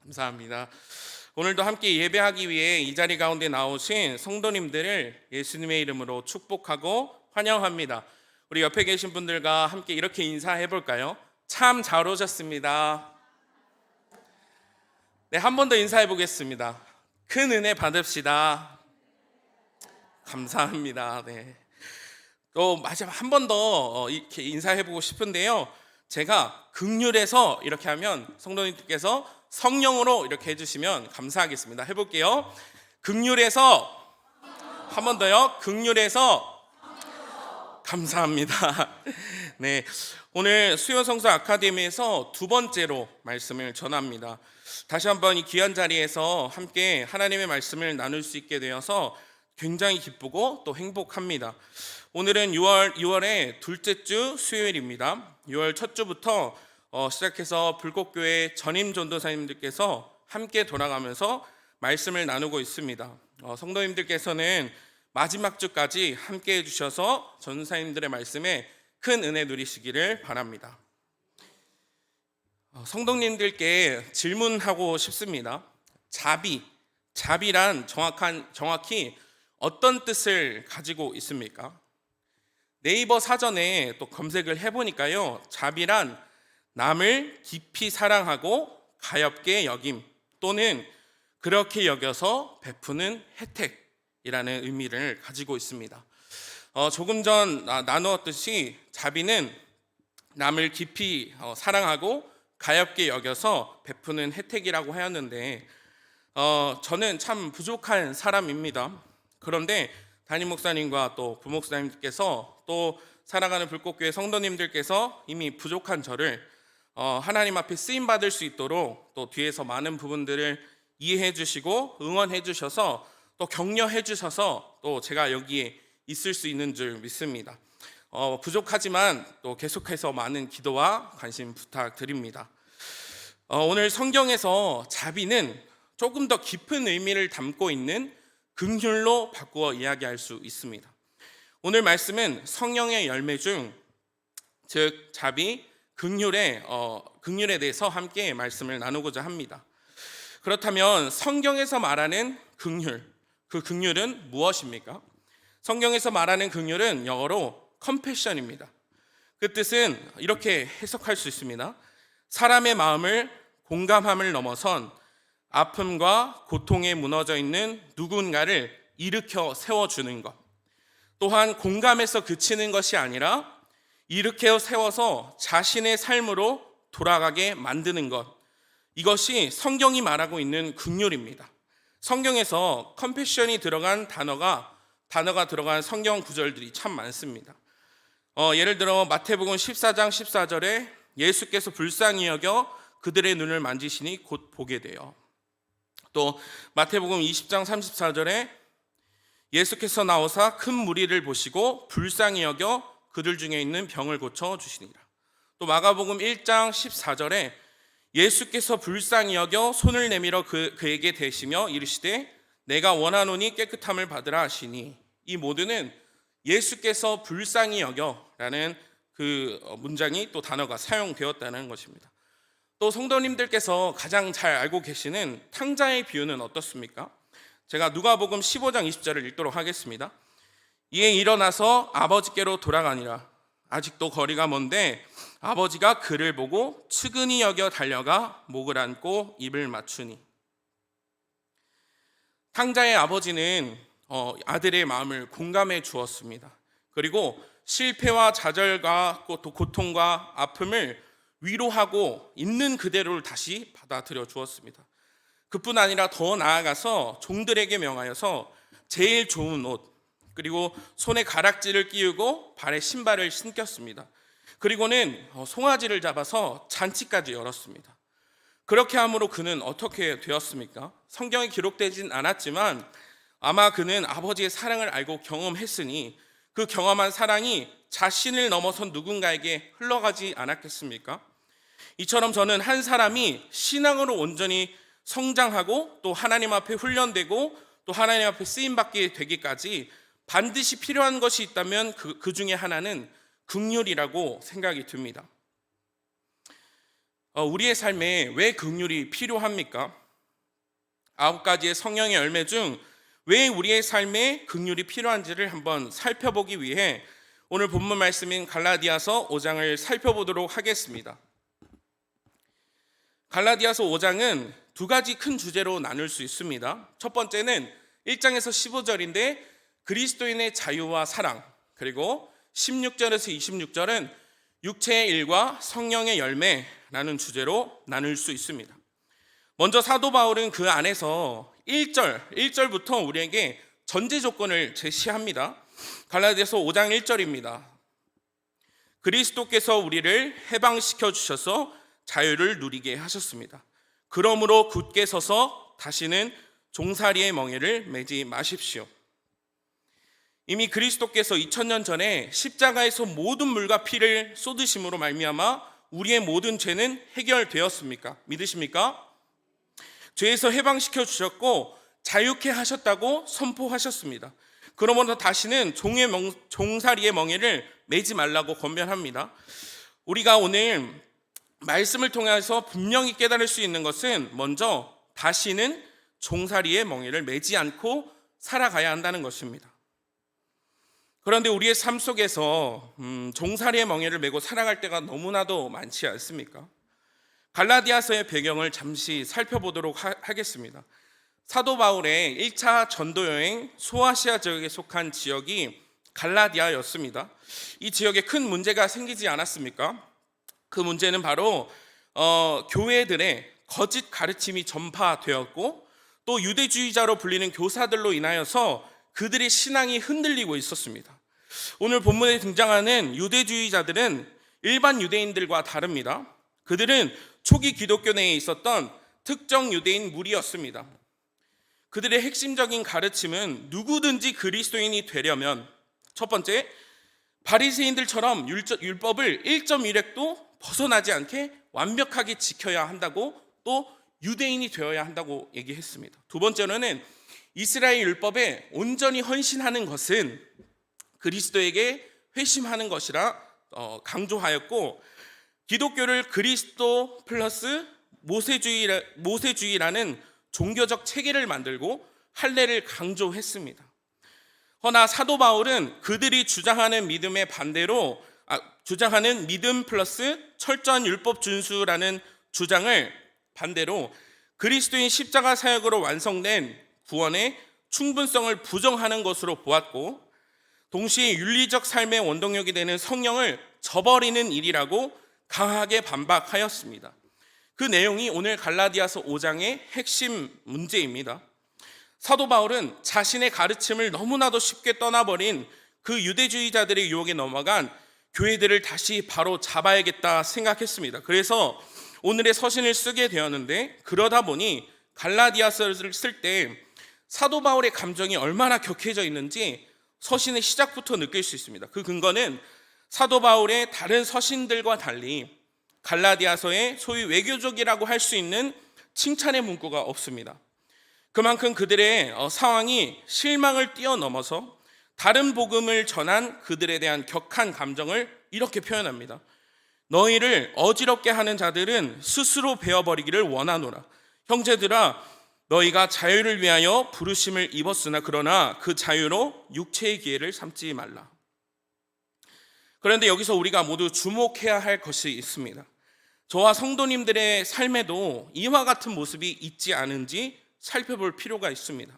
감사합니다. 오늘도 함께 예배하기 위해 이 자리 가운데 나오신 성도님들을 예수님의 이름으로 축복하고 환영합니다. 우리 옆에 계신 분들과 함께 이렇게 인사해 볼까요? 참 잘 오셨습니다. 네, 한 번 더 인사해 보겠습니다. 큰 은혜 받읍시다. 감사합니다. 네. 또 마지막 한 번 더 이렇게 인사해 보고 싶은데요. 제가 극률에서 이렇게 하면 성도님들께서 성령으로 이렇게 해주시면 감사하겠습니다. 해볼게요. 극률에서, 한 번 더요. 극률에서. 감사합니다. 네, 오늘 수요성서 아카데미에서 두 번째로 말씀을 전합니다. 다시 한번 이 귀한 자리에서 함께 하나님의 말씀을 나눌 수 있게 되어서 굉장히 기쁘고 또 행복합니다. 오늘은 6월의 둘째 주 수요일입니다. 6월 첫 주부터 시작해서 불꽃교회 전임 전도사님들께서 함께 돌아가면서 말씀을 나누고 있습니다. 성도님들께서는 마지막 주까지 함께 해주셔서 전도사님들의 말씀에 큰 은혜 누리시기를 바랍니다. 성도님들께 질문하고 싶습니다. 자비란 정확히 어떤 뜻을 가지고 있습니까? 네이버 사전에 또 검색을 해보니까요, 자비란 남을 깊이 사랑하고 가엾게 여김 또는 그렇게 여겨서 베푸는 혜택이라는 의미를 가지고 있습니다. 조금 전 나누었듯이 자비는 남을 깊이 사랑하고 가엾게 여겨서 베푸는 혜택이라고 하였는데, 저는 참 부족한 사람입니다. 그런데 담임 목사님과 또 부목사님께서 또 사랑하는 불꽃교회 성도님들께서 이미 부족한 저를 하나님 앞에 쓰임 받을 수 있도록 또 뒤에서 많은 부분들을 이해해 주시고 응원해 주셔서 또 격려해 주셔서 또 제가 여기에 있을 수 있는 줄 믿습니다. 부족하지만 또 계속해서 많은 기도와 관심 부탁드립니다. 오늘 성경에서 자비는 조금 더 깊은 의미를 담고 있는 긍휼로 바꾸어 이야기할 수 있습니다. 오늘 말씀은 성령의 열매 중, 즉 자비, 긍휼에 대해서 함께 말씀을 나누고자 합니다. 그렇다면 성경에서 말하는 긍휼, 그 긍휼은 무엇입니까? 성경에서 말하는 긍휼은 영어로 compassion입니다. 그 뜻은 이렇게 해석할 수 있습니다. 사람의 마음을 공감함을 넘어선 아픔과 고통에 무너져 있는 누군가를 일으켜 세워주는 것, 또한 공감에서 그치는 것이 아니라 일으켜 세워서 자신의 삶으로 돌아가게 만드는 것, 이것이 성경이 말하고 있는 긍휼입니다. 성경에서 컴패션이 들어간 단어가 들어간 성경 구절들이 참 많습니다. 예를 들어 마태복음 14장 14절에 예수께서 불쌍히 여겨 그들의 눈을 만지시니 곧 보게 돼요. 또 마태복음 20장 34절에 예수께서 나오사 큰 무리를 보시고 불쌍히 여겨 그들 중에 있는 병을 고쳐 주시니라. 또 마가복음 1장 14절에 예수께서 불쌍히 여겨 손을 내밀어 그에게 대시며 이르시되 내가 원하노니 깨끗함을 받으라 하시니, 이 모두는 예수께서 불쌍히 여겨라는 그 문장이 또 단어가 사용되었다는 것입니다. 또 성도님들께서 가장 잘 알고 계시는 탕자의 비유는 어떻습니까? 제가 누가복음 15장 20절을 읽도록 하겠습니다. 이에 일어나서 아버지께로 돌아가니라. 아직도 거리가 먼데 아버지가 그를 보고 측은히 여겨 달려가 목을 안고 입을 맞추니. 탕자의 아버지는 아들의 마음을 공감해 주었습니다. 그리고 실패와 좌절과 또 고통과 아픔을 위로하고 있는 그대로를 다시 받아들여 주었습니다. 그뿐 아니라 더 나아가서 종들에게 명하여서 제일 좋은 옷, 그리고 손에 가락지를 끼우고 발에 신발을 신겼습니다. 그리고는 송아지를 잡아서 잔치까지 열었습니다. 그렇게 함으로 그는 어떻게 되었습니까? 성경에 기록되진 않았지만 아마 그는 아버지의 사랑을 알고 경험했으니 그 경험한 사랑이 자신을 넘어선 누군가에게 흘러가지 않았겠습니까? 이처럼 저는 한 사람이 신앙으로 온전히 성장하고 또 하나님 앞에 훈련되고 또 하나님 앞에 쓰임받게 되기까지 반드시 필요한 것이 있다면 그 중에 하나는 긍휼이라고 생각이 듭니다. 우리의 삶에 왜 긍휼이 필요합니까? 9가지의 성령의 열매 중 왜 우리의 삶에 긍휼이 필요한지를 한번 살펴보기 위해 오늘 본문 말씀인 갈라디아서 5장을 살펴보도록 하겠습니다. 갈라디아서 5장은 두 가지 큰 주제로 나눌 수 있습니다. 첫 번째는 1장에서 15절인데 그리스도인의 자유와 사랑, 그리고 16절에서 26절은 육체의 일과 성령의 열매라는 주제로 나눌 수 있습니다. 먼저 사도 바울은 그 안에서 1절부터 우리에게 전제 조건을 제시합니다. 갈라디아서 5장 1절입니다. 그리스도께서 우리를 해방시켜 주셔서 자유를 누리게 하셨습니다. 그러므로 굳게 서서 다시는 종살이의 멍에를 매지 마십시오. 이미 그리스도께서 2000년 전에 십자가에서 모든 물과 피를 쏟으심으로 말미암아 우리의 모든 죄는 해결되었습니까? 믿으십니까? 죄에서 해방시켜 주셨고 자유케 하셨다고 선포하셨습니다. 그러므로 다시는 종살이의 멍에를 매지 말라고 권면합니다. 우리가 오늘 말씀을 통해서 분명히 깨달을 수 있는 것은 먼저 다시는 종살이의 멍에를 매지 않고 살아가야 한다는 것입니다. 그런데 우리의 삶 속에서 종살이의 멍에를 메고 살아갈 때가 너무나도 많지 않습니까? 갈라디아서의 배경을 잠시 살펴보도록 하겠습니다. 사도 바울의 1차 전도 여행 소아시아 지역에 속한 지역이 갈라디아였습니다. 이 지역에 큰 문제가 생기지 않았습니까? 그 문제는 바로 교회들의 거짓 가르침이 전파되었고 또 유대주의자로 불리는 교사들로 인하여서 그들의 신앙이 흔들리고 있었습니다. 오늘 본문에 등장하는 유대주의자들은 일반 유대인들과 다릅니다. 그들은 초기 기독교 내에 있었던 특정 유대인 무리였습니다. 그들의 핵심적인 가르침은 누구든지 그리스도인이 되려면 첫 번째, 바리새인들처럼 율법을 1.1획도 벗어나지 않게 완벽하게 지켜야 한다고, 또 유대인이 되어야 한다고 얘기했습니다. 두 번째로는 이스라엘 율법에 온전히 헌신하는 것은 그리스도에게 회심하는 것이라 강조하였고, 기독교를 그리스도 플러스 모세주의라는 종교적 체계를 만들고 할례를 강조했습니다. 허나 사도 바울은 그들이 주장하는 믿음의 반대로 주장하는 믿음 플러스 철저한 율법 준수라는 주장을 반대로 그리스도인 십자가 사역으로 완성된 구원의 충분성을 부정하는 것으로 보았고, 동시에 윤리적 삶의 원동력이 되는 성령을 저버리는 일이라고 강하게 반박하였습니다. 그 내용이 오늘 갈라디아서 5장의 핵심 문제입니다. 사도 바울은 자신의 가르침을 너무나도 쉽게 떠나버린 그 유대주의자들의 유혹에 넘어간 교회들을 다시 바로 잡아야겠다 생각했습니다. 그래서 오늘의 서신을 쓰게 되었는데, 그러다 보니 갈라디아서를 쓸 때 사도 바울의 감정이 얼마나 격해져 있는지 서신의 시작부터 느낄 수 있습니다. 그 근거는 사도 바울의 다른 서신들과 달리 갈라디아서의 소위 외교적이라고 할 수 있는 칭찬의 문구가 없습니다. 그만큼 그들의 상황이 실망을 뛰어넘어서 다른 복음을 전한 그들에 대한 격한 감정을 이렇게 표현합니다. 너희를 어지럽게 하는 자들은 스스로 베어버리기를 원하노라. 형제들아, 너희가 자유를 위하여 부르심을 입었으나 그러나 그 자유로 육체의 기회를 삼지 말라. 그런데 여기서 우리가 모두 주목해야 할 것이 있습니다. 저와 성도님들의 삶에도 이와 같은 모습이 있지 않은지 살펴볼 필요가 있습니다.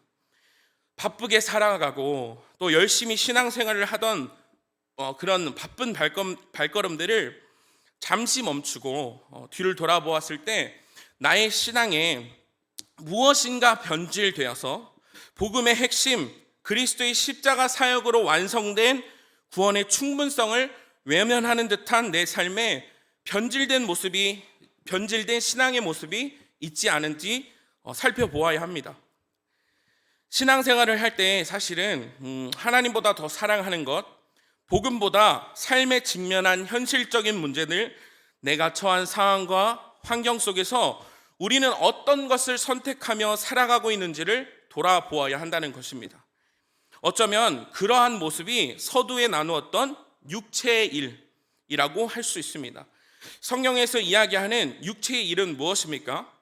바쁘게 살아가고 또 열심히 신앙생활을 하던 그런 바쁜 발걸음들을 잠시 멈추고 뒤를 돌아보았을 때 나의 신앙에 무엇인가 변질되어서 복음의 핵심 그리스도의 십자가 사역으로 완성된 구원의 충분성을 외면하는 듯한 내 삶에 변질된 신앙의 모습이 있지 않은지 살펴보아야 합니다. 신앙생활을 할 때 사실은 하나님보다 더 사랑하는 것, 복음보다 삶에 직면한 현실적인 문제들, 내가 처한 상황과 환경 속에서 우리는 어떤 것을 선택하며 살아가고 있는지를 돌아보아야 한다는 것입니다. 어쩌면 그러한 모습이 서두에 나누었던 육체의 일이라고 할 수 있습니다. 성경에서 이야기하는 육체의 일은 무엇입니까?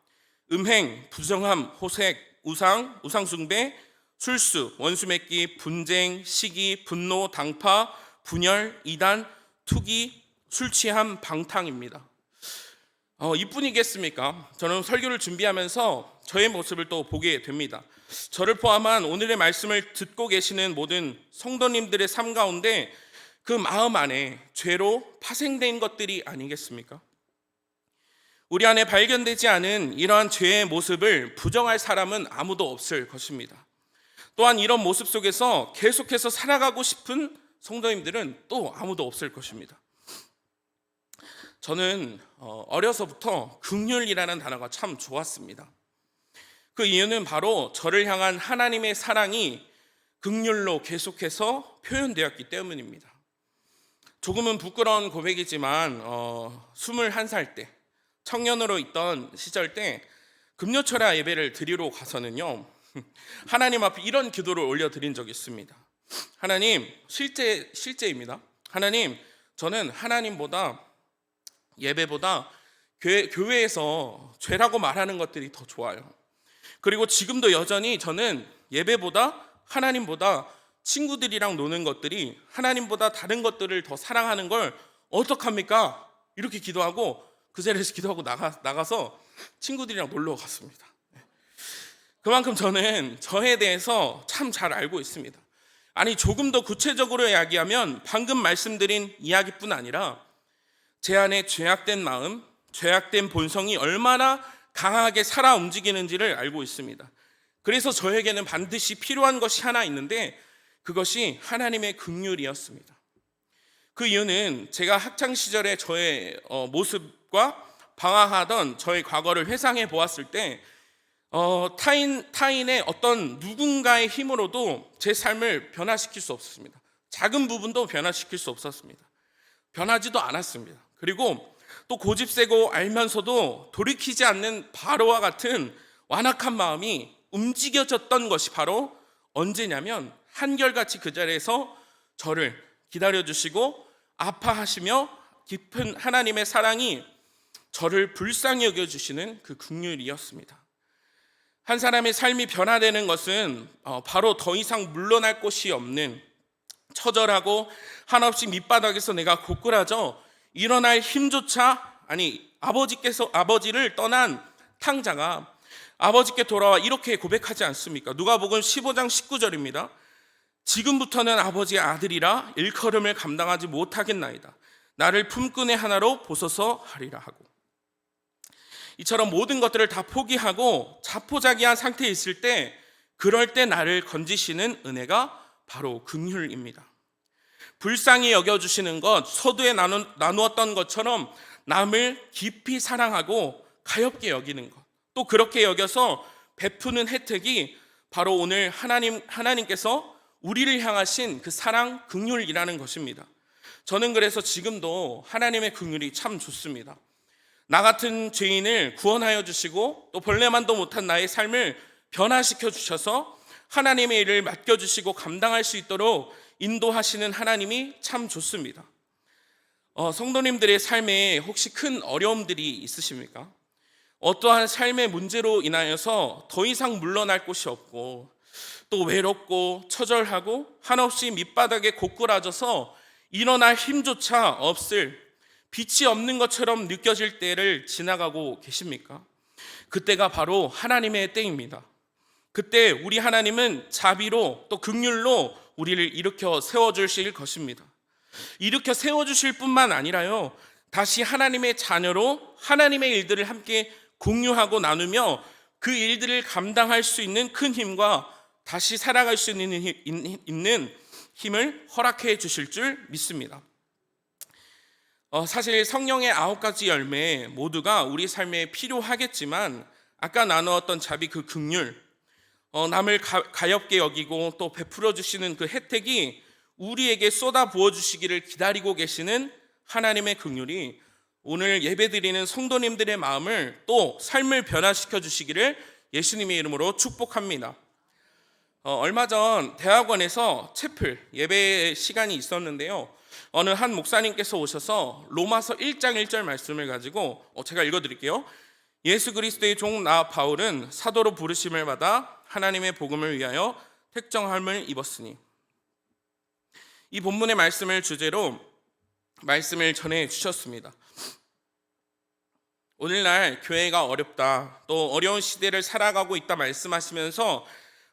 음행, 부정함, 호색, 우상 숭배, 술수, 원수 맺기, 분쟁, 시기, 분노, 당파, 분열, 이단, 투기, 술 취함, 방탕입니다. 이뿐이겠습니까? 저는 설교를 준비하면서 저의 모습을 또 보게 됩니다. 저를 포함한 오늘의 말씀을 듣고 계시는 모든 성도님들의 삶 가운데 그 마음 안에 죄로 파생된 것들이 아니겠습니까? 우리 안에 발견되지 않은 이러한 죄의 모습을 부정할 사람은 아무도 없을 것입니다. 또한 이런 모습 속에서 계속해서 살아가고 싶은 성도님들은 또 아무도 없을 것입니다. 저는 어려서부터 긍휼이라는 단어가 참 좋았습니다. 그 이유는 바로 저를 향한 하나님의 사랑이 긍휼로 계속해서 표현되었기 때문입니다. 조금은 부끄러운 고백이지만 21살 때 청년으로 있던 시절 때 금요철야 예배를 드리러 가서는요, 하나님 앞에 이런 기도를 올려드린 적이 있습니다. 하나님, 실제입니다. 하나님, 저는 하나님보다 예배보다 교회에서 죄라고 말하는 것들이 더 좋아요. 그리고 지금도 여전히 저는 예배보다 하나님보다 친구들이랑 노는 것들이 하나님보다 다른 것들을 더 사랑하는 걸 어떡합니까? 이렇게 기도하고 그 자리에서 기도하고 나가서 친구들이랑 놀러 갔습니다. 그만큼 저는 저에 대해서 참 잘 알고 있습니다. 아니, 조금 더 구체적으로 이야기하면 방금 말씀드린 이야기뿐 아니라 제 안에 죄악된 마음, 죄악된 본성이 얼마나 강하게 살아 움직이는지를 알고 있습니다. 그래서 저에게는 반드시 필요한 것이 하나 있는데 그것이 하나님의 긍휼이었습니다. 그 이유는 제가 학창시절의 저의 모습과 방황하던 저의 과거를 회상해 보았을 때 타인의 어떤 누군가의 힘으로도 제 삶을 변화시킬 수 없었습니다. 작은 부분도 변화시킬 수 없었습니다. 변하지도 않았습니다. 그리고 또 고집세고 알면서도 돌이키지 않는 바로와 같은 완악한 마음이 움직여졌던 것이 바로 언제냐면 한결같이 그 자리에서 저를 기다려주시고 아파하시며 깊은 하나님의 사랑이 저를 불쌍히 여겨주시는 그 긍휼이었습니다. 한 사람의 삶이 변화되는 것은 바로 더 이상 물러날 곳이 없는 처절하고 한없이 밑바닥에서 내가 고꾸라져 일어날 힘조차 아버지를 떠난 탕자가 아버지께 돌아와 이렇게 고백하지 않습니까? 누가복음 15장 19절입니다. 지금부터는 아버지의 아들이라 일컬음을 감당하지 못하겠나이다. 나를 품꾼의 하나로 보소서 하리라 하고, 이처럼 모든 것들을 다 포기하고 자포자기한 상태에 있을 때 그럴 때 나를 건지시는 은혜가 바로 긍휼입니다. 불쌍히 여겨주시는 것, 서두에 나누었던 것처럼 남을 깊이 사랑하고 가엾게 여기는 것, 또 그렇게 여겨서 베푸는 혜택이 바로 오늘 하나님께서 우리를 향하신 그 사랑 긍휼이라는 것입니다. 저는 그래서 지금도 하나님의 긍휼이 참 좋습니다. 나 같은 죄인을 구원하여 주시고 또 벌레만도 못한 나의 삶을 변화시켜 주셔서 하나님의 일을 맡겨주시고 감당할 수 있도록 인도하시는 하나님이 참 좋습니다. 성도님들의 삶에 혹시 큰 어려움들이 있으십니까? 어떠한 삶의 문제로 인하여서 더 이상 물러날 곳이 없고 또 외롭고 처절하고 한없이 밑바닥에 고꾸라져서 일어날 힘조차 없을, 빛이 없는 것처럼 느껴질 때를 지나가고 계십니까? 그때가 바로 하나님의 때입니다. 그때 우리 하나님은 자비로 또 긍휼로 우리를 일으켜 세워주실 것입니다. 일으켜 세워주실 뿐만 아니라요, 다시 하나님의 자녀로 하나님의 일들을 함께 공유하고 나누며 그 일들을 감당할 수 있는 큰 힘과 다시 살아갈 수 있는 힘을 허락해 주실 줄 믿습니다. 사실 성령의 9가지 열매 모두가 우리 삶에 필요하겠지만 아까 나누었던 자비, 그 긍휼, 남을 가엾게 여기고 또 베풀어 주시는 그 혜택이 우리에게 쏟아 부어 주시기를 기다리고 계시는 하나님의 긍휼이 오늘 예배드리는 성도님들의 마음을 또 삶을 변화시켜 주시기를 예수님의 이름으로 축복합니다. 얼마 전 대학원에서 채플 예배 시간이 있었는데요, 어느 한 목사님께서 오셔서 로마서 1장 1절 말씀을 가지고 제가 읽어드릴게요. 예수 그리스도의 종 나 바울은 사도로 부르심을 받아 하나님의 복음을 위하여 택정함을 입었으니. 이 본문의 말씀을 주제로 말씀을 전해 주셨습니다. 오늘날 교회가 어렵다, 또 어려운 시대를 살아가고 있다 말씀하시면서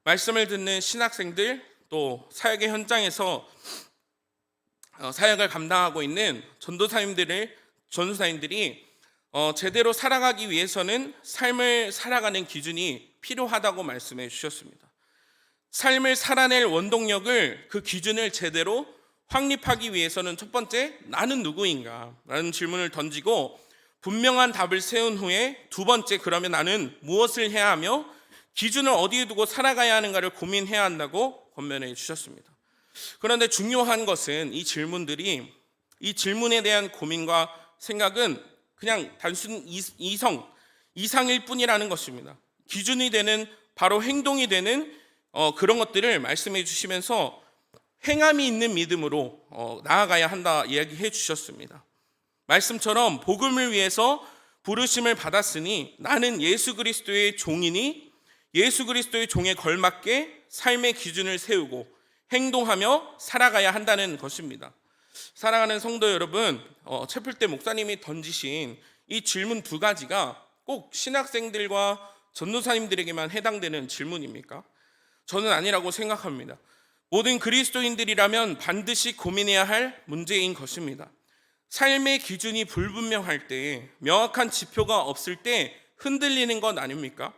말씀을 듣는 신학생들, 또 사역의 현장에서 사역을 감당하고 있는 전도사님들이 제대로 살아가기 위해서는 삶을 살아가는 기준이 필요하다고 말씀해 주셨습니다. 삶을 살아낼 원동력을, 그 기준을 제대로 확립하기 위해서는 첫 번째, 나는 누구인가? 라는 질문을 던지고 분명한 답을 세운 후에 두 번째, 그러면 나는 무엇을 해야 하며 기준을 어디에 두고 살아가야 하는가를 고민해야 한다고 권면해 주셨습니다. 그런데 중요한 것은 이 질문에 대한 고민과 생각은 그냥 단순 이상일 뿐이라는 것입니다. 기준이 되는, 바로 행동이 되는 그런 것들을 말씀해 주시면서 행함이 있는 믿음으로 나아가야 한다 이야기해 주셨습니다. 말씀처럼 복음을 위해서 부르심을 받았으니 나는 예수 그리스도의 종이니 예수 그리스도의 종에 걸맞게 삶의 기준을 세우고 행동하며 살아가야 한다는 것입니다. 사랑하는 성도 여러분, 채플 때 목사님이 던지신 이 질문 두 가지가 꼭 신학생들과 전도사님들에게만 해당되는 질문입니까? 저는 아니라고 생각합니다. 모든 그리스도인들이라면 반드시 고민해야 할 문제인 것입니다. 삶의 기준이 불분명할 때, 명확한 지표가 없을 때 흔들리는 것 아닙니까?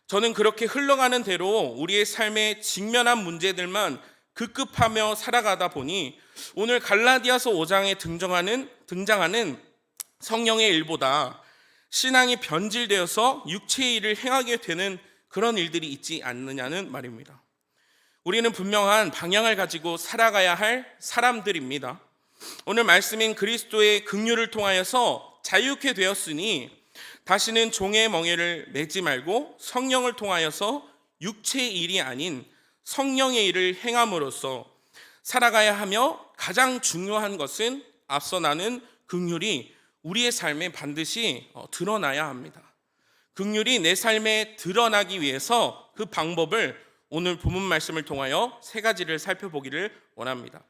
저는 그렇게 흘러가는 대로 우리의 삶에 직면한 문제들만 급급하며 살아가다 보니 오늘 갈라디아서 5장에 등장하는 성령의 일보다 신앙이 변질되어서 육체의 일을 행하게 되는 그런 일들이 있지 않느냐는 말입니다. 우리는 분명한 방향을 가지고 살아가야 할 사람들입니다. 오늘 말씀인 그리스도의 긍휼을 통하여서 자유케 되었으니 다시는 종의 멍에를 매지 말고 성령을 통하여서 육체의 일이 아닌 성령의 일을 행함으로써 살아가야 하며, 가장 중요한 것은 앞서 나눈 긍휼이 우리의 삶에 반드시 드러나야 합니다. 긍휼이 내 삶에 드러나기 위해서 그 방법을 오늘 본문 말씀을 통하여 세 가지를 살펴보기를 원합니다.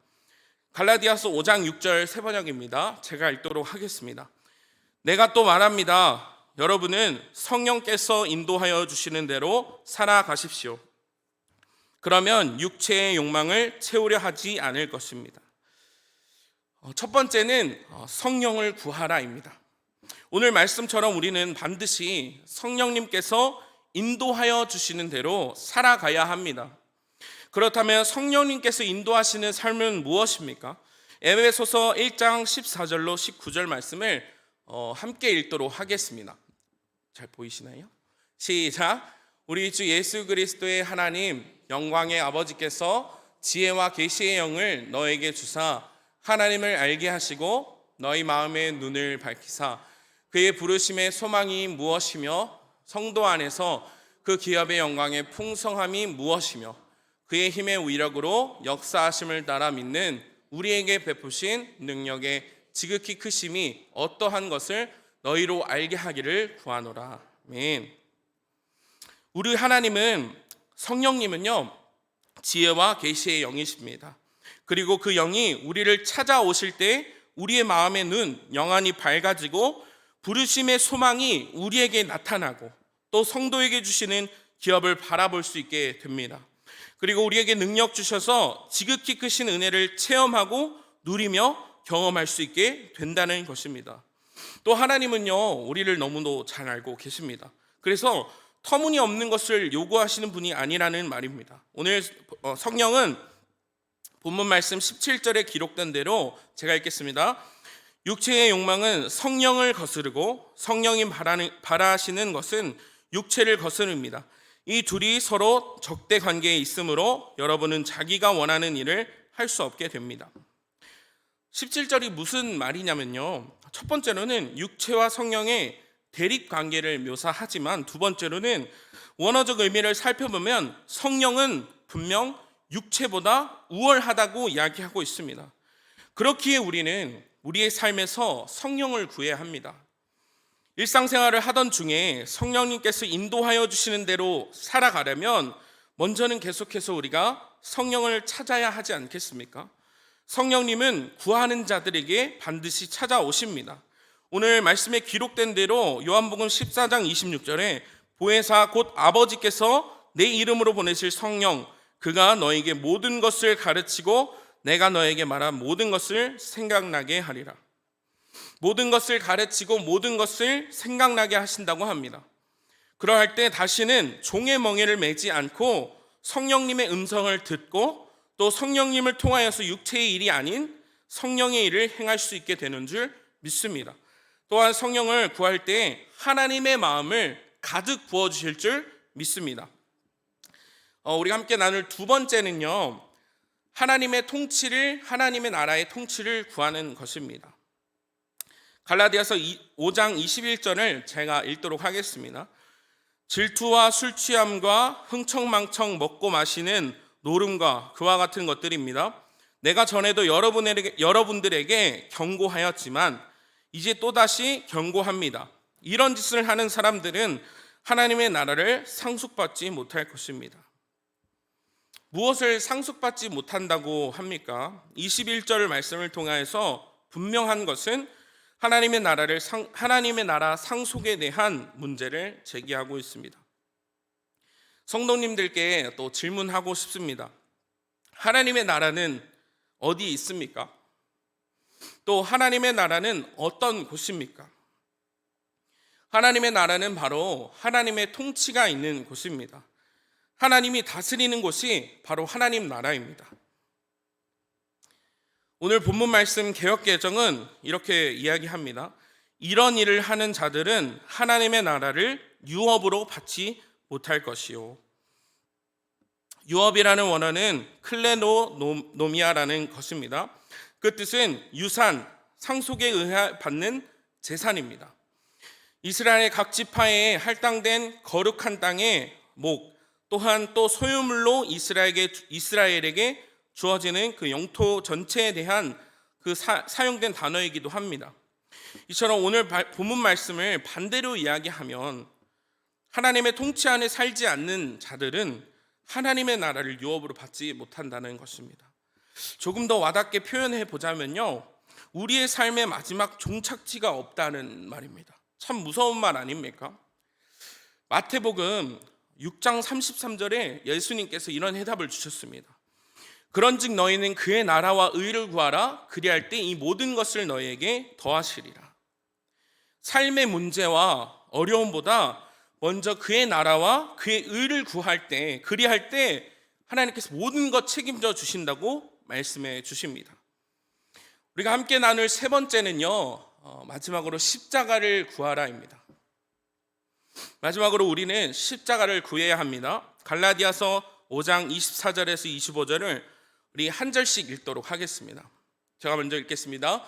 갈라디아서 5장 6절 세 번역입니다. 제가 읽도록 하겠습니다. 내가 또 말합니다. 여러분은 성령께서 인도하여 주시는 대로 살아가십시오. 그러면 육체의 욕망을 채우려 하지 않을 것입니다. 첫 번째는 성령을 구하라입니다. 오늘 말씀처럼 우리는 반드시 성령님께서 인도하여 주시는 대로 살아가야 합니다. 그렇다면 성령님께서 인도하시는 삶은 무엇입니까? 에베소서 1장 14절로 19절 말씀을 함께 읽도록 하겠습니다. 잘 보이시나요? 시작. 우리 주 예수 그리스도의 하나님 영광의 아버지께서 지혜와 계시의 영을 너에게 주사 하나님을 알게 하시고 너희 마음의 눈을 밝히사 그의 부르심의 소망이 무엇이며 성도 안에서 그 기업의 영광의 풍성함이 무엇이며 그의 힘의 위력으로 역사하심을 따라 믿는 우리에게 베푸신 능력의 지극히 크심이 어떠한 것을 너희로 알게 하기를 구하노라. 아멘. 우리 하나님은, 성령님은요, 지혜와 계시의 영이십니다. 그리고 그 영이 우리를 찾아오실 때 우리의 마음의 눈 영안이 밝아지고 부르심의 소망이 우리에게 나타나고 또 성도에게 주시는 기업을 바라볼 수 있게 됩니다. 그리고 우리에게 능력 주셔서 지극히 크신 은혜를 체험하고 누리며 경험할 수 있게 된다는 것입니다. 또 하나님은요, 우리를 너무도 잘 알고 계십니다. 그래서 터무니없는 것을 요구하시는 분이 아니라는 말입니다. 오늘 성령은 본문 말씀 17절에 기록된 대로 제가 읽겠습니다. 육체의 욕망은 성령을 거스르고 성령이 바라시는 것은 육체를 거스릅니다. 이 둘이 서로 적대 관계에 있으므로 여러분은 자기가 원하는 일을 할 수 없게 됩니다. 17절이 무슨 말이냐면요, 첫 번째로는 육체와 성령의 대립 관계를 묘사하지만 두 번째로는 원어적 의미를 살펴보면 성령은 분명 육체보다 우월하다고 이야기하고 있습니다. 그렇기에 우리는 우리의 삶에서 성령을 구해야 합니다. 일상생활을 하던 중에 성령님께서 인도하여 주시는 대로 살아가려면 먼저는 계속해서 우리가 성령을 찾아야 하지 않겠습니까? 성령님은 구하는 자들에게 반드시 찾아오십니다. 오늘 말씀에 기록된 대로 요한복음 14장 26절에 보혜사 곧 아버지께서 내 이름으로 보내실 성령, 그가 너에게 모든 것을 가르치고 내가 너에게 말한 모든 것을 생각나게 하리라. 모든 것을 가르치고 모든 것을 생각나게 하신다고 합니다. 그러할 때 다시는 종의 멍에를 매지 않고 성령님의 음성을 듣고 또 성령님을 통하여서 육체의 일이 아닌 성령의 일을 행할 수 있게 되는 줄 믿습니다. 또한 성령을 구할 때 하나님의 마음을 가득 부어주실 줄 믿습니다. 우리가 함께 나눌 두 번째는요, 하나님의 통치를, 하나님의 나라의 통치를 구하는 것입니다. 갈라디아서 5장 21절을 제가 읽도록 하겠습니다. 질투와 술 취함과 흥청망청 먹고 마시는 노름과 그와 같은 것들입니다. 내가 전에도 여러분들에게 경고하였지만 이제 또다시 경고합니다. 이런 짓을 하는 사람들은 하나님의 나라를 상속받지 못할 것입니다. 무엇을 상속받지 못한다고 합니까? 21절 말씀을 통해서 분명한 것은 하나님의 나라 상속에 대한 문제를 제기하고 있습니다. 성도님들께 또 질문하고 싶습니다. 하나님의 나라는 어디 있습니까? 또 하나님의 나라는 어떤 곳입니까? 하나님의 나라는 바로 하나님의 통치가 있는 곳입니다. 하나님이 다스리는 곳이 바로 하나님 나라입니다. 오늘 본문 말씀 개역개정은 이렇게 이야기합니다. 이런 일을 하는 자들은 하나님의 나라를 유업으로 받지 못할 것이요. 유업이라는 원어는 클레노노미아라는 것입니다. 그 뜻은 유산, 상속에 의해 받는 재산입니다. 이스라엘의 각 지파에 할당된 거룩한 땅의 목, 또한 또 소유물로 이스라엘에게 주어지는 그 영토 전체에 대한 그 사용된 단어이기도 합니다. 이처럼 오늘 본문 말씀을 반대로 이야기하면 하나님의 통치 안에 살지 않는 자들은 하나님의 나라를 유업으로 받지 못한다는 것입니다. 조금 더 와닿게 표현해 보자면요, 우리의 삶의 마지막 종착지가 없다는 말입니다. 참 무서운 말 아닙니까? 마태복음 6장 33절에 예수님께서 이런 해답을 주셨습니다. 그런즉 너희는 그의 나라와 의를 구하라. 그리할 때 이 모든 것을 너희에게 더하시리라. 삶의 문제와 어려움보다 먼저 그의 나라와 그의 의를 구할 때, 그리할 때 하나님께서 모든 것 책임져 주신다고 말씀해 주십니다. 우리가 함께 나눌 세 번째는요, 마지막으로 십자가를 구하라입니다. 마지막으로 우리는 십자가를 구해야 합니다. 갈라디아서 5장 24절에서 25절을 우리 한 절씩 읽도록 하겠습니다. 제가 먼저 읽겠습니다.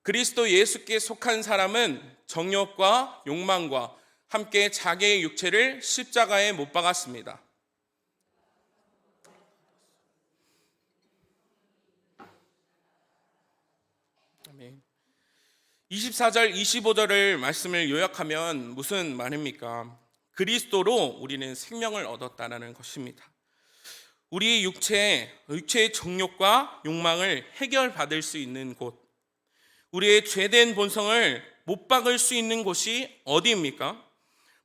그리스도 예수께 속한 사람은 정욕과 욕망과 함께 자기의 육체를 십자가에 못 박았습니다. 아멘. 24절, 25절을 말씀을 요약하면 무슨 말입니까? 그리스도로 우리는 생명을 얻었다는 것입니다. 우리의 육체의 정욕과 욕망을 해결받을 수 있는 곳, 우리의 죄된 본성을 못 박을 수 있는 곳이 어디입니까?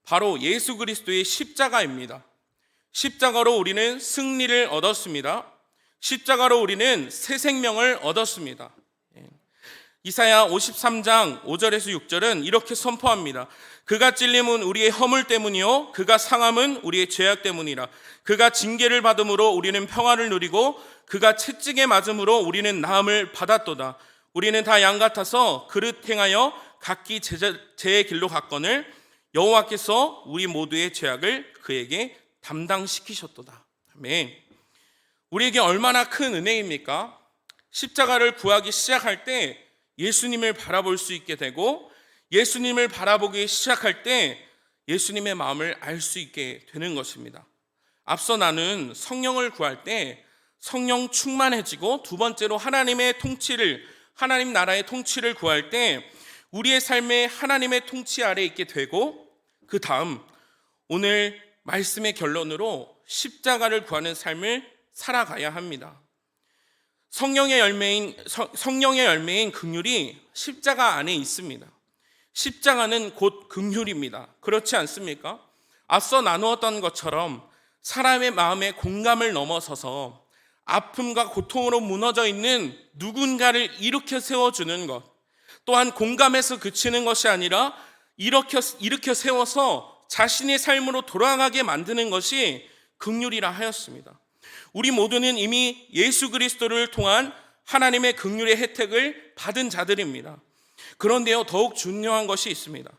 바로 예수 그리스도의 십자가입니다. 십자가로 우리는 승리를 얻었습니다. 십자가로 우리는 새 생명을 얻었습니다. 이사야 53장 5절에서 6절은 이렇게 선포합니다. 그가 찔림은 우리의 허물 때문이요 그가 상함은 우리의 죄악 때문이라. 그가 징계를 받음으로 우리는 평화를 누리고 그가 채찍에 맞음으로 우리는 나음을 받았도다. 우리는 다 양 같아서 그릇 행하여 각기 제의 길로 갔거늘 여호와께서 우리 모두의 죄악을 그에게 담당시키셨도다. 아멘. 우리에게 얼마나 큰 은혜입니까? 십자가를 구하기 시작할 때 예수님을 바라볼 수 있게 되고, 예수님을 바라보기 시작할 때 예수님의 마음을 알 수 있게 되는 것입니다. 앞서 나눈 성령을 구할 때 성령 충만해지고, 두 번째로 하나님의 통치를, 하나님 나라의 통치를 구할 때 우리의 삶에 하나님의 통치 아래 있게 되고, 그 다음 오늘 말씀의 결론으로 십자가를 구하는 삶을 살아가야 합니다. 성령의 열매인 긍휼이 십자가 안에 있습니다. 십자가는 곧 긍휼입니다. 그렇지 않습니까? 앞서 나누었던 것처럼 사람의 마음의 공감을 넘어서서 아픔과 고통으로 무너져 있는 누군가를 일으켜 세워주는 것, 또한 공감해서 그치는 것이 아니라 일으켜 세워서 자신의 삶으로 돌아가게 만드는 것이 긍휼이라 하였습니다. 우리 모두는 이미 예수 그리스도를 통한 하나님의 긍휼의 혜택을 받은 자들입니다. 그런데요, 더욱 중요한 것이 있습니다.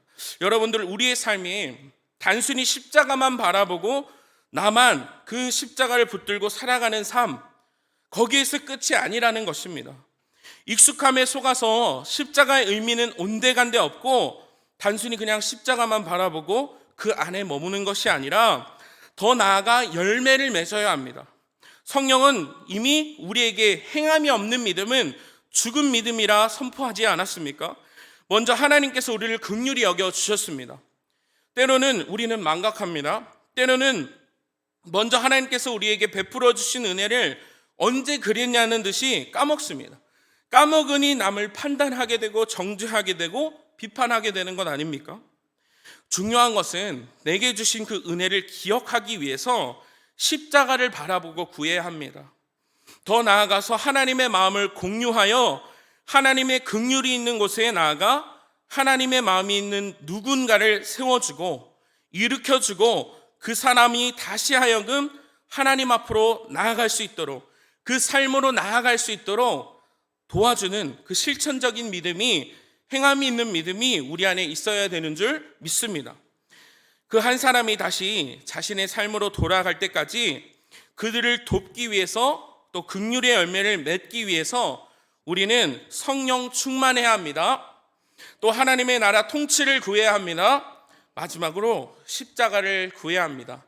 여러분들, 우리의 삶이 단순히 십자가만 바라보고 나만 그 십자가를 붙들고 살아가는 삶, 거기에서 끝이 아니라는 것입니다. 익숙함에 속아서 십자가의 의미는 온데간데 없고 단순히 그냥 십자가만 바라보고 그 안에 머무는 것이 아니라 더 나아가 열매를 맺어야 합니다. 성령은 이미 우리에게 행함이 없는 믿음은 죽은 믿음이라 선포하지 않았습니까? 먼저 하나님께서 우리를 긍휼히 여겨주셨습니다. 때로는 우리는 망각합니다. 때로는 먼저 하나님께서 우리에게 베풀어 주신 은혜를 언제 그랬냐는 듯이 까먹습니다. 까먹으니 남을 판단하게 되고 정죄하게 되고 비판하게 되는 것 아닙니까? 중요한 것은 내게 주신 그 은혜를 기억하기 위해서 십자가를 바라보고 구해야 합니다. 더 나아가서 하나님의 마음을 공유하여 하나님의 긍휼이 있는 곳에 나아가 하나님의 마음이 있는 누군가를 세워주고 일으켜주고 그 사람이 다시 하여금 하나님 앞으로 나아갈 수 있도록, 그 삶으로 나아갈 수 있도록 도와주는 그 실천적인 믿음이, 행함이 있는 믿음이 우리 안에 있어야 되는 줄 믿습니다. 그 한 사람이 다시 자신의 삶으로 돌아갈 때까지 그들을 돕기 위해서, 또 긍휼의 열매를 맺기 위해서 우리는 성령 충만해야 합니다. 또 하나님의 나라 통치를 구해야 합니다. 마지막으로 십자가를 구해야 합니다.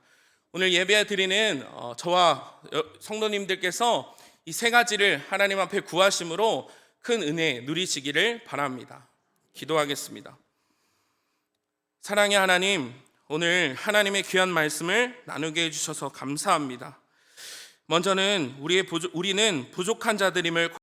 오늘 예배 드리는 저와 성도님들께서 이 세 가지를 하나님 앞에 구하심으로 큰 은혜 누리시기를 바랍니다. 기도하겠습니다. 사랑의 하나님, 오늘 하나님의 귀한 말씀을 나누게 해주셔서 감사합니다. 먼저는 우리는 부족한 자들임을